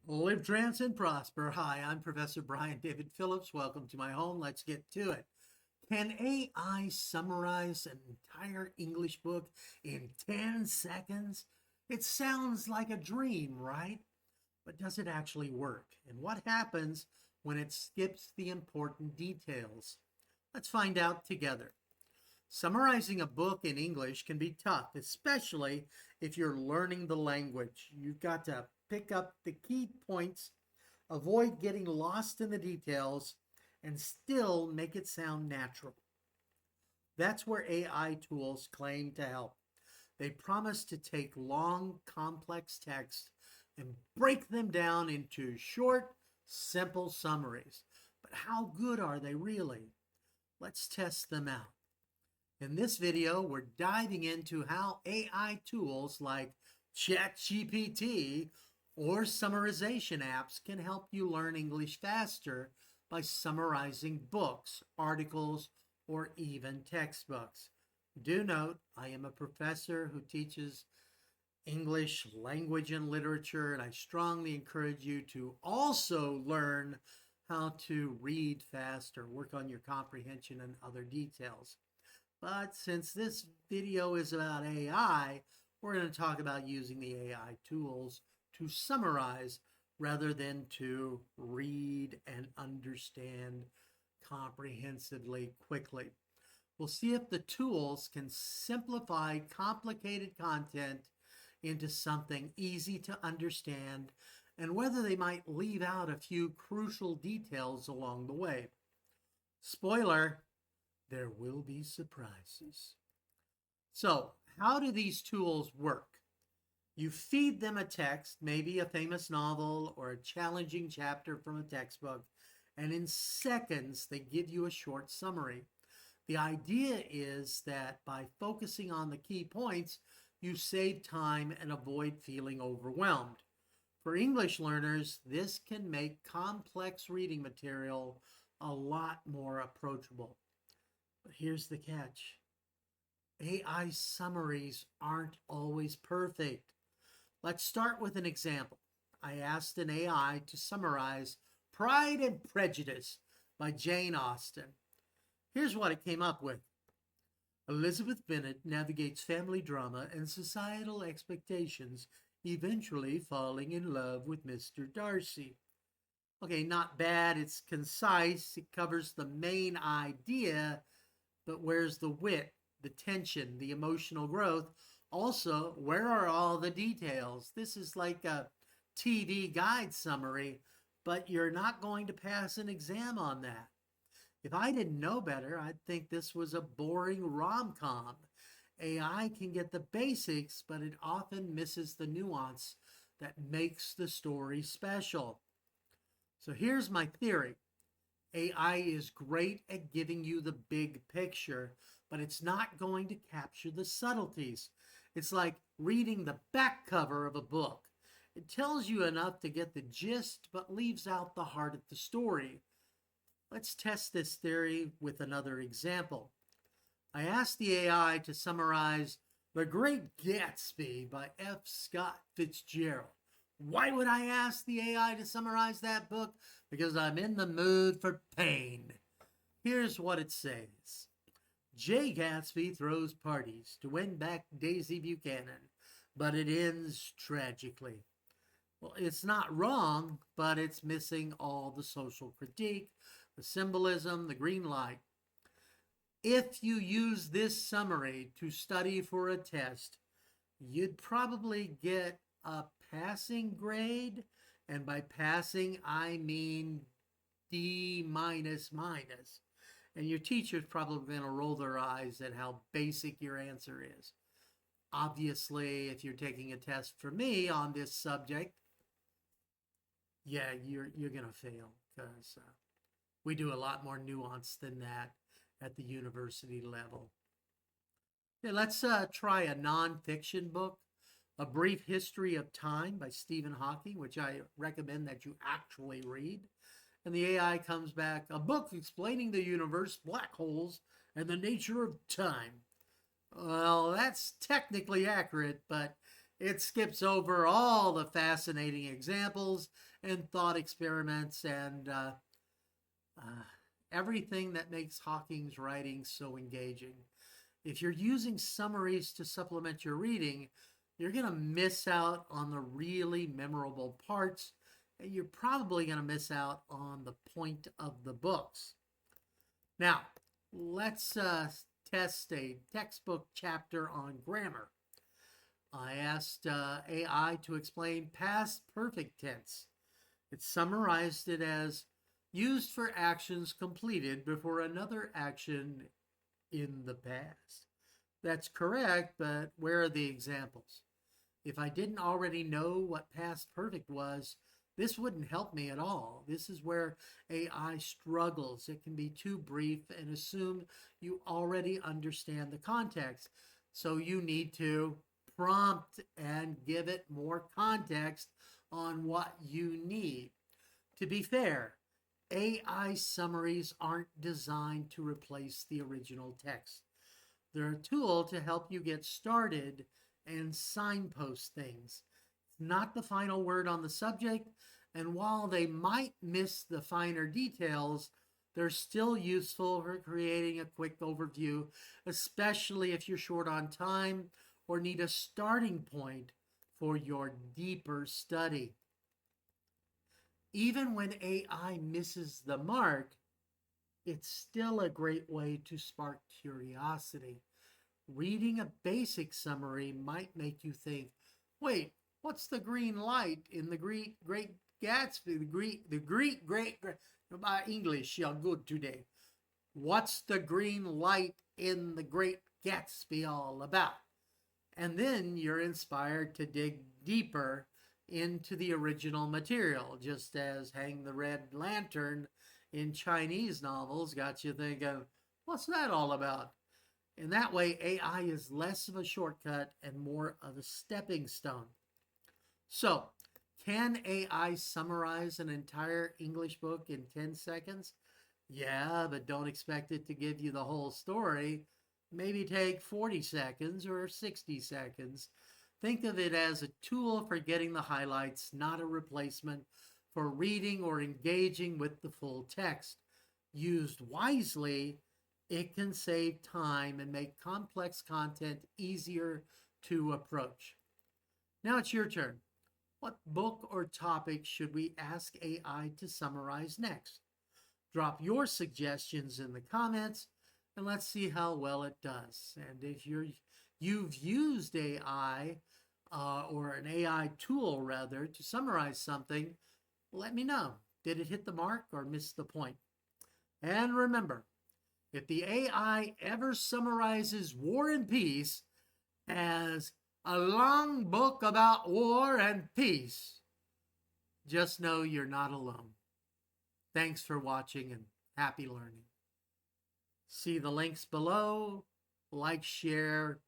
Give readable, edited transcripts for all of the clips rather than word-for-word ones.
Live, trance, and prosper. Hi, I'm Professor Brian David Phillips. Welcome to my home. Let's get to it. Can AI summarize an entire English book in 10 seconds? It sounds like a dream, right? But does it actually work? And what happens when it skips the important details? Let's find out together. Summarizing a book in English can be tough, especially if you're learning the language. You've got to pick up the key points, avoid getting lost in the details, and still make it sound natural. That's where AI tools claim to help. They promise to take long, complex text and break them down into short, simple summaries. But how good are they really? Let's test them out. In this video, we're diving into how AI tools like ChatGPT or summarization apps can help you learn English faster by summarizing books, articles, or even textbooks. Do note, I am a professor who teaches English language and literature, and I strongly encourage you to also learn how to read faster, work on your comprehension and other details. But since this video is about AI, we're going to talk about using the AI tools to summarize rather than to read and understand comprehensively quickly. We'll see if the tools can simplify complicated content into something easy to understand and whether they might leave out a few crucial details along the way. Spoiler, there will be surprises. So, how do these tools work? You feed them a text, maybe a famous novel or a challenging chapter from a textbook, and in seconds they give you a short summary. The idea is that by focusing on the key points, you save time and avoid feeling overwhelmed. For English learners, this can make complex reading material a lot more approachable. But here's the catch. AI summaries aren't always perfect. Let's start with an example. I asked an AI to summarize Pride and Prejudice by Jane Austen. Here's what it came up with. Elizabeth Bennet navigates family drama and societal expectations, eventually falling in love with Mr. Darcy. Okay, not bad. It's concise. It covers the main idea, but where's the wit, the tension, the emotional growth? Also, where are all the details? This is like a TV guide summary, but you're not going to pass an exam on that. If I didn't know better, I'd think this was a boring rom com. AI can get the basics, but it often misses the nuance that makes the story special. So here's my theory. AI is great at giving you the big picture, but it's not going to capture the subtleties. It's like reading the back cover of a book. It tells you enough to get the gist, but leaves out the heart of the story. Let's test this theory with another example. I asked the AI to summarize The Great Gatsby by F. Scott Fitzgerald. Why would I ask the AI to summarize that book? Because I'm in the mood for pain. Here's what it says. Jay Gatsby throws parties to win back Daisy Buchanan, but it ends tragically. Well, it's not wrong, but it's missing all the social critique, the symbolism, the green light. If you use this summary to study for a test, you'd probably get a passing grade. And by passing, I mean D minus minus. And your teacher's probably going to roll their eyes at how basic your answer is. Obviously, if you're taking a test for me on this subject, yeah, you're going to fail because we do a lot more nuance than that at the university level. Okay, let's try a nonfiction book, A Brief History of Time by Stephen Hawking, which I recommend that you actually read. And the AI comes back, a book explaining the universe, black holes, and the nature of time. Well, that's technically accurate, but It skips over all the fascinating examples and thought experiments and everything that makes Hawking's writing so engaging. If you're using summaries to supplement your reading, you're going to miss out on the really memorable parts, and you're probably going to miss out on the point of the books. Now, let's test a textbook chapter on grammar. I asked AI to explain past perfect tense. It summarized it as used for actions completed before another action in the past. That's correct, but where are the examples? If I didn't already know what past perfect was, this wouldn't help me at all. This is where AI struggles. It can be too brief and assume you already understand the context. So you need to prompt and give it more context on what you need. To be fair, AI summaries aren't designed to replace the original text. They're a tool to help you get started and signpost things. It's not the final word on the subject, and while they might miss the finer details, they're still useful for creating a quick overview, especially if you're short on time or need a starting point for your deeper study. Even when AI misses the mark, it's still a great way to spark curiosity. Reading a basic summary might make you think, wait, what's the green light in the Great Gatsby? My English, you're good today. What's the green light in the Great Gatsby all about? And then you're inspired to dig deeper into the original material, just as Hang the Red Lantern in Chinese novels got you thinking, what's that all about? In that way, AI is less of a shortcut and more of a stepping stone. So, can AI summarize an entire English book in 10 seconds? Yeah, but don't expect it to give you the whole story. Maybe take 40 seconds or 60 seconds. Think of it as a tool for getting the highlights, not a replacement for reading or engaging with the full text. Used wisely, it can save time and make complex content easier to approach. Now it's your turn. What book or topic should we ask AI to summarize next? Drop your suggestions in the comments and let's see how well it does. And if you've used AI or an AI tool rather to summarize something, let me know. Did it hit the mark or miss the point? And remember, if the AI ever summarizes War and Peace as a long book about war and peace, just know you're not alone. Thanks for watching and happy learning. See the links below, like, share,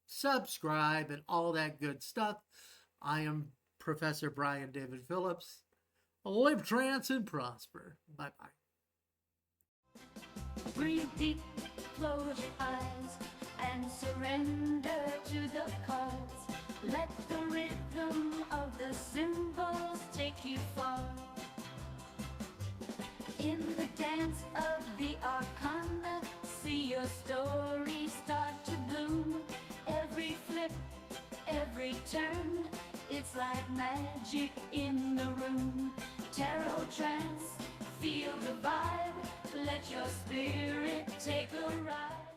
subscribe, and all that good stuff. I am Professor Brian David Phillips. Live, trance, and prosper. Bye-bye. Breathe deep, close your eyes, and surrender to the cause. Let the rhythm of the symbols take you far. In the dance of the arcana, see your story start to bloom. Every flip, every turn, it's like magic in the room. Tarot trance, feel the vibe, let your spirit take a ride.